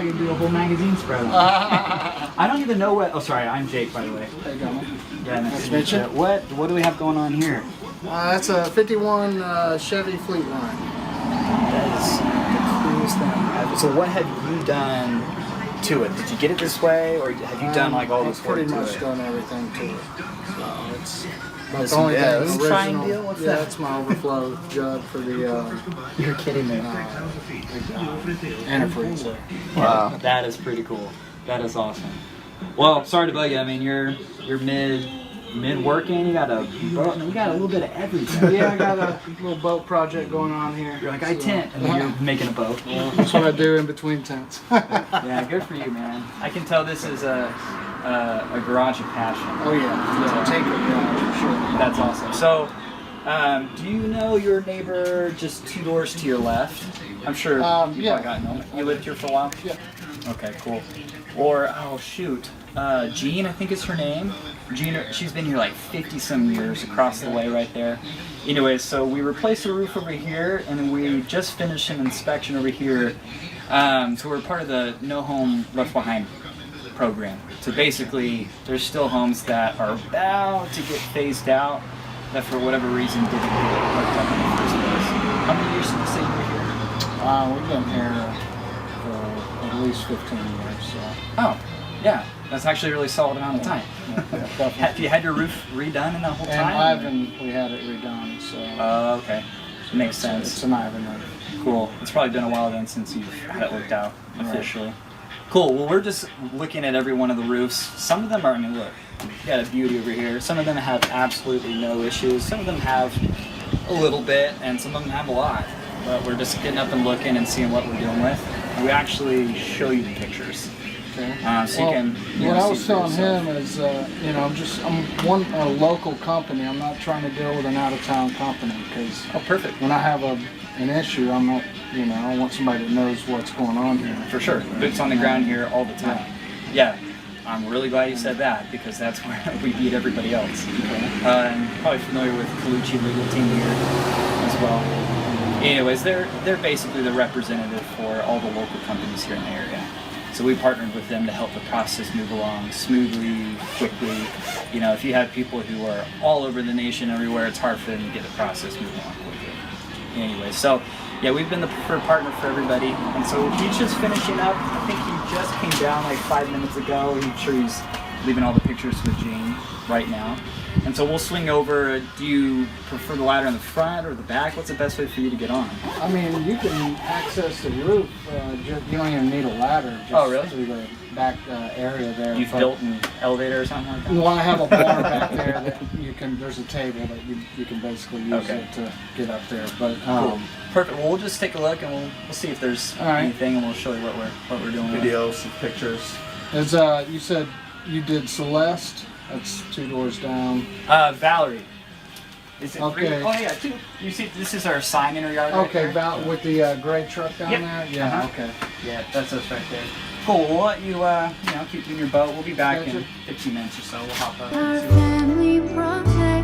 I can do a whole magazine spread on it. I don't even know what. Oh, sorry. I'm Jake, by the way. There you go, man. Yeah, Nice to meet you. What do we have going on here? That's a 51 Chevy Fleetline. That is the coolest thing. So what have you done to it? Did you get it this way, or have you done like all this work pretty to much it? done everything to it. So it's This the only yeah, thing this original. triangle deal? What's that? That's my overflow jug for the You're kidding me. antifreeze there. Wow, that is pretty cool. That is awesome. Well, sorry to bug you. I mean, you're mid working. You got a little bit of everything. Yeah, I got a little boat project going on here. You're like, I tent, and then you're making a boat. Well, that's what I do in between tents. Yeah, good for you, man. I can tell this is a garage of passion. Oh yeah, take it down, sure. That's awesome. So, do you know your neighbor just 2 doors to your left? I'm sure you've probably gotten them. You lived here for a while? Yeah. Okay, cool. Or, oh shoot, Jean, I think is her name. Jean, she's been here like 50-some years across the way right there. Anyways, so we replaced the roof over here, and we just finished an inspection over here. So we're part of the No Home Left Behind program. So basically, there's still homes that are about to get phased out that for whatever reason didn't get hooked up in the first place. How many years did you say you were here? We've been here for at least 15 years. So. Oh, yeah. That's actually a really solid amount of time. Yeah, Have you had your roof redone in that whole time? And Ivan, we had it redone, so. Oh, okay. Makes sense. It's an Ivan roof. Cool. It's probably been a while then since you've had it worked out officially. Cool. Well, we're just looking at every one of the roofs. Some of them are, I mean, look, you got a beauty over here. Some of them have absolutely no issues. Some of them have a little bit, and some of them have a lot. But we're just getting up and looking and seeing what we're dealing with. And we actually show you the pictures. Okay. So you can. What I was telling him is, you know, I'm a local company. I'm not trying to deal with an out-of-town company because. Oh, perfect. When I have an issue, I'm not, you know, I want somebody that knows what's going on here. For sure. Boots on the ground here all the time. Yeah. I'm really glad you said that because that's where we beat everybody else. And you're probably familiar with Colucci legal team here as well. Anyways, they're basically the representative for all the local companies here in the area. So we partnered with them to help the process move along smoothly, quickly. You know, if you have people who are all over the nation, everywhere, it's hard for them to get the process moving along quickly. Anyway, so yeah, we've been the preferred partner for everybody. And so he's just finishing up. I think he just came down like 5 minutes ago. I'm sure he's leaving all the pictures with Jane right now. And so we'll swing over. Do you prefer the ladder in the front or the back? What's the best way for you to get on? I mean, you can access the roof. You don't even need a ladder. Just through the back area there. You've built an elevator or something like that? Well, I have a bar back there that you can. There's a table that you can basically use it to get up there. But cool. Perfect. Well, we'll just take a look and we'll see if there's anything, and we'll show you what we're doing. Videos, some pictures. As you said, you did Celeste. That's 2 doors down. Valerie. Is it okay. Oh yeah, 2. You see, this is our sign in our yard. Okay, right there. with the gray truck down there. Yeah. Okay. Yeah, that's us right there. Cool. We'll let you, you know, keep doing your boat. We'll be back in 15 minutes or so. We'll hop up. Our family project.